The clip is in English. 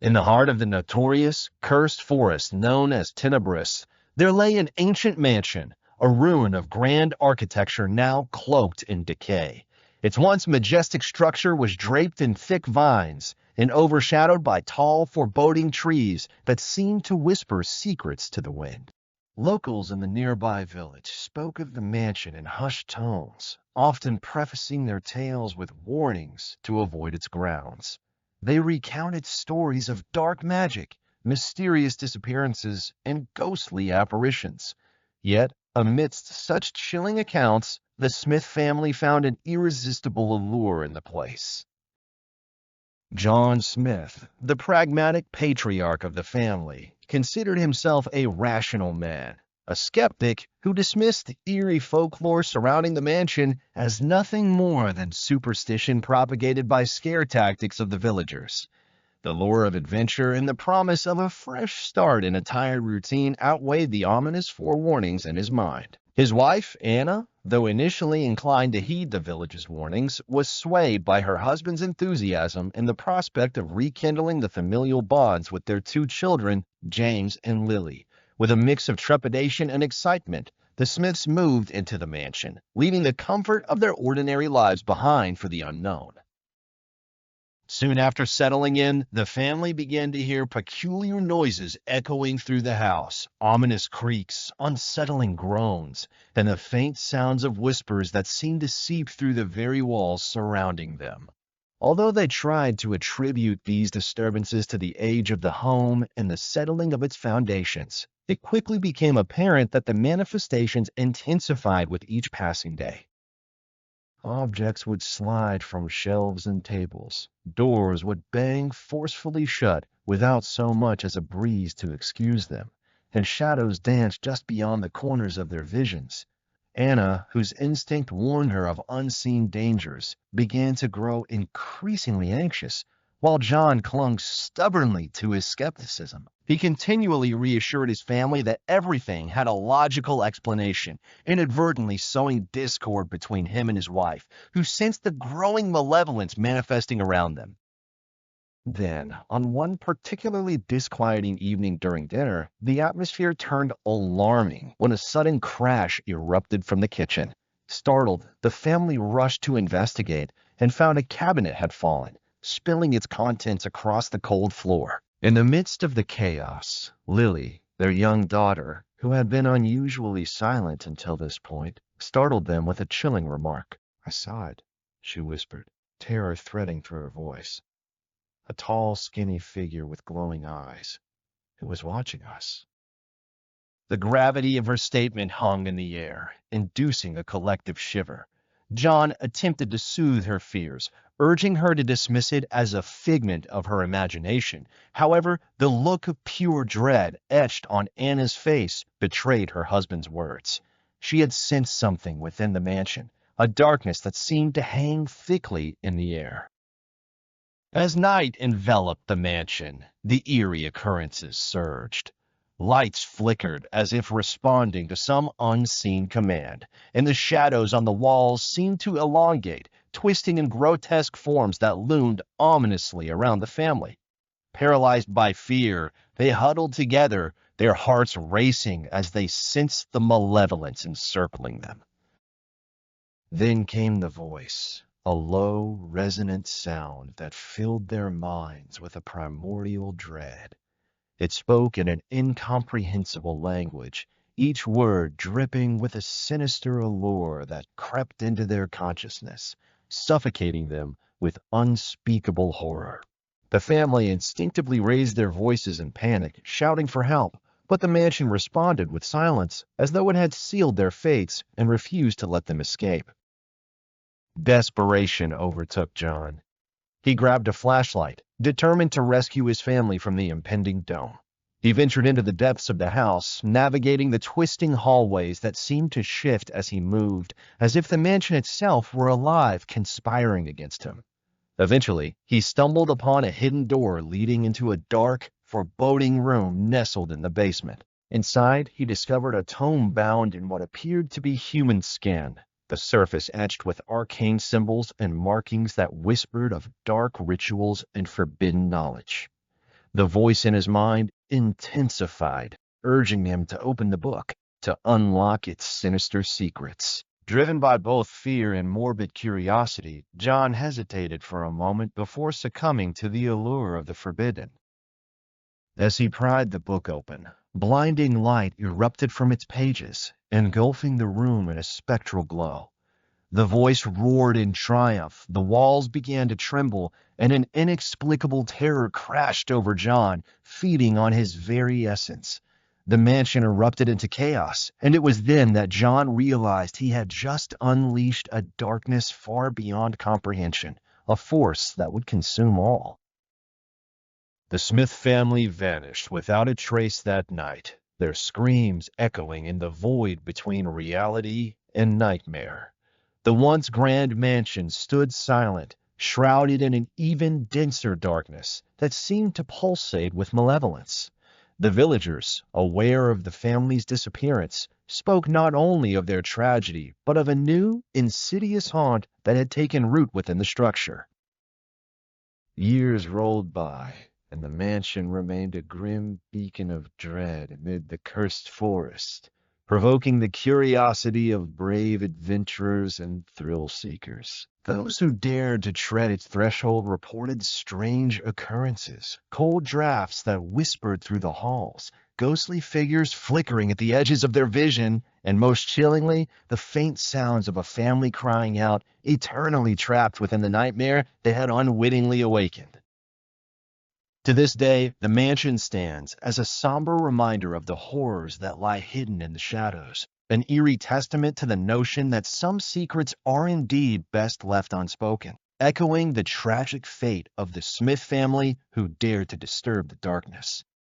In the heart of the notorious, cursed forest known as Tenebris, there lay an ancient mansion, a ruin of grand architecture now cloaked in decay. Its once majestic structure was draped in thick vines and overshadowed by tall, foreboding trees that seemed to whisper secrets to the wind. Locals in the nearby village spoke of the mansion in hushed tones, often prefacing their tales with warnings to avoid its grounds. They recounted stories of dark magic, mysterious disappearances, and ghostly apparitions. Yet, amidst such chilling accounts, the Smith family found an irresistible allure in the place. John Smith, the pragmatic patriarch of the family, considered himself a rational man, a skeptic who dismissed the eerie folklore surrounding the mansion as nothing more than superstition propagated by scare tactics of the villagers. The lure of adventure and the promise of a fresh start in a tired routine outweighed the ominous forewarnings in his mind. His wife, Anna, though initially inclined to heed the village's warnings, was swayed by her husband's enthusiasm and the prospect of rekindling the familial bonds with their two children, James and Lily. With a mix of trepidation and excitement, the Smiths moved into the mansion, leaving the comfort of their ordinary lives behind for the unknown. Soon after settling in, the family began to hear peculiar noises echoing through the house, ominous creaks, unsettling groans, and the faint sounds of whispers that seemed to seep through the very walls surrounding them. Although they tried to attribute these disturbances to the age of the home and the settling of its foundations, it quickly became apparent that the manifestations intensified with each passing day. Objects would slide from shelves and tables. Doors would bang forcefully shut without so much as a breeze to excuse them, and shadows danced just beyond the corners of their visions. Anna, whose instinct warned her of unseen dangers, began to grow increasingly anxious, while John clung stubbornly to his skepticism. He continually reassured his family that everything had a logical explanation, inadvertently sowing discord between him and his wife, who sensed the growing malevolence manifesting around them. Then, on one particularly disquieting evening during dinner, the atmosphere turned alarming when a sudden crash erupted from the kitchen. Startled, the family rushed to investigate and found a cabinet had fallen, spilling its contents across the cold floor. In the midst of the chaos, Lily, their young daughter, who had been unusually silent until this point, startled them with a chilling remark. "I saw it," she whispered, terror threading through her voice. A tall, skinny figure with glowing eyes. It was watching us. The gravity of her statement hung in the air, inducing a collective shiver. John attempted to soothe her fears, urging her to dismiss it as a figment of her imagination. However, the look of pure dread etched on Anna's face betrayed her husband's words. She had sensed something within the mansion, a darkness that seemed to hang thickly in the air. As night enveloped the mansion, the eerie occurrences surged. Lights flickered as if responding to some unseen command, and the shadows on the walls seemed to elongate, twisting in grotesque forms that loomed ominously around the family. Paralyzed by fear, they huddled together, their hearts racing as they sensed the malevolence encircling them. Then came the voice, a low, resonant sound that filled their minds with a primordial dread. It spoke in an incomprehensible language, each word dripping with a sinister allure that crept into their consciousness, suffocating them with unspeakable horror. The family instinctively raised their voices in panic, shouting for help, but the mansion responded with silence, as though it had sealed their fates and refused to let them escape. Desperation overtook John. He grabbed a flashlight, determined to rescue his family from the impending doom. He ventured into the depths of the house, navigating the twisting hallways that seemed to shift as he moved, as if the mansion itself were alive, conspiring against him. Eventually, he stumbled upon a hidden door leading into a dark, foreboding room nestled in the basement. Inside, he discovered a tome bound in what appeared to be human skin, the surface etched with arcane symbols and markings that whispered of dark rituals and forbidden knowledge. The voice in his mind intensified, urging him to open the book, to unlock its sinister secrets. Driven by both fear and morbid curiosity, John hesitated for a moment before succumbing to the allure of the forbidden. As he pried the book open, blinding light erupted from its pages, engulfing the room in a spectral glow. The voice roared in triumph, the walls began to tremble, and an inexplicable terror crashed over John, feeding on his very essence. The mansion erupted into chaos, and it was then that John realized he had just unleashed a darkness far beyond comprehension, a force that would consume all. The Smith family vanished without a trace that night, their screams echoing in the void between reality and nightmare. The once grand mansion stood silent, shrouded in an even denser darkness that seemed to pulsate with malevolence. The villagers, aware of the family's disappearance, spoke not only of their tragedy, but of a new, insidious haunt that had taken root within the structure. Years rolled by, and the mansion remained a grim beacon of dread amid the cursed forest, provoking the curiosity of brave adventurers and thrill-seekers. Those who dared to tread its threshold reported strange occurrences, cold drafts that whispered through the halls, ghostly figures flickering at the edges of their vision, and most chillingly, the faint sounds of a family crying out, eternally trapped within the nightmare they had unwittingly awakened. To this day, the mansion stands as a somber reminder of the horrors that lie hidden in the shadows, an eerie testament to the notion that some secrets are indeed best left unspoken, echoing the tragic fate of the Smith family who dared to disturb the darkness.